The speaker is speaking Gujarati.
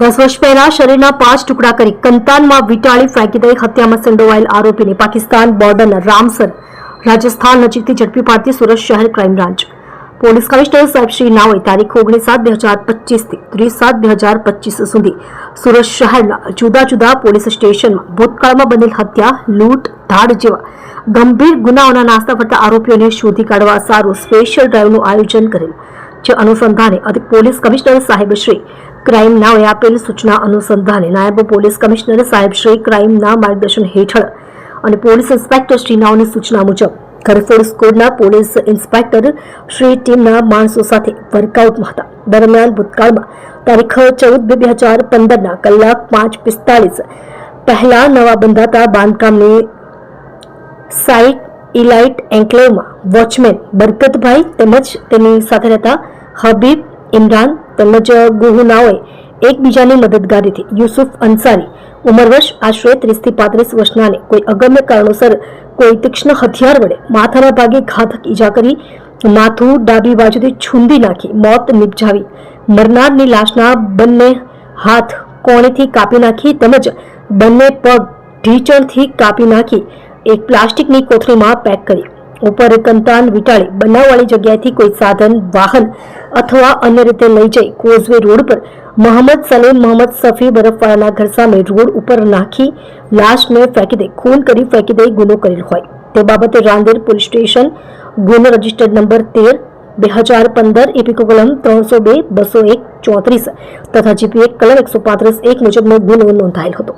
10 વર્ષ પહેલા શરીરના 5 ટુકડા કરી કંતાનમાં વીંટાળી ફેંકી દઈ હત્યામાં સંડોવાયેલ આરોપીને પાકિસ્તાન બોર્ડરના રામસર રાજસ્થાન નજીકથી ઝડપી પાડતી સુરત શહેર ક્રાઇમ બ્રાન્ચ પોલીસ કમિશનર સાહેબ શ્રી નાઓએ તારીખ 19/7/2025 થી 30/7/2025 સુધી સુરત શહેરના જુદા જુદા પોલીસ સ્ટેશનમાં ભૂતકાળમાં બનેલ હત્યા, લૂંટ, ધાડ જેવા ગંભીર ગુનાઓના નાસ્તા ફરતા આરોપીઓને શોધી કાઢવા સારું સ્પેશિયલ ડ્રાઈવનું આયોજન કરેલ, જે અનુસંધાને અધિક પોલીસ કમિશનર સાહેબ શ્રી ક્રાઇમ નાઓએ આપેલ સૂચના અનુસંધાને નાયબ પોલીસ કમિશનર સાહેબ શ્રી ક્રાઇમના માર્ગદર્શન હેઠળ અને પોલીસ ઇન્સ્પેક્ટર શ્રી નાઓની સૂચના મુજબ ઘરફોડ સ્કોડના પોલીસ ઇન્સ્પેક્ટર શ્રી ટીમના માણસો સાથે વર્કઆઉટમાં હતા. દરમિયાન ભૂતકાળમાં તારીખ 14/2/2015 કલાક 5:45 પહેલા નવા બંધાતા બાંધકામની સાઇટ ઇલાઇટ એન્કલેવમાં વોચમેન બરકતભાઈ તેમજ તેની સાથે રહેતા હબીબ, ઇમરાન તેમજ ગુહુનાઓએ એકબીજાની મદદગારીથી યુસુફ અંસારી ઉંમર વર્ષ આશરે 30 થી 35 વર્ષનાને કોઈ અગમ્ય કારણોસર કોઈ તીક્ષ્ણ હથિયાર વડે માથાના ભાગે ઘાતક ઈજા કરી માથું ડાબી બાજુથી છૂંદી નાખી મોત નિપજાવી મરનારની લાશના બંને હાથ કોણીથી કાપી નાખી તેમજ બંને પગ ઢીંચણથી કાપી નાખી એક પ્લાસ્ટિકની કોથળીમાં પેક કરી ઉપર કંતાન વીંટાળી બનાવવાળી જગ્યાએથી કોઈ સાધન, વાહન અથવા અન્ય રીતે લઈ જઈ કોઝવે રોડ પર મોહમ્મદ સલીમ, મોહમ્મદ સફી બરફવાળાના ઘર સામે રોડ ઉપર નાખી લાશને ફેંકી દઈ ખૂન કરી ફેંકી દઈ ગુનો કરેલ હોય તે બાબતે રાંદેર પોલીસ સ્ટેશન ગુનો રજિસ્ટર્ડ નંબર 13/2015 એપિકો કલમ 302-201-34 તથા GP1 કલમ 135 મુજબનો ગુનો નોંધાયેલ હતો.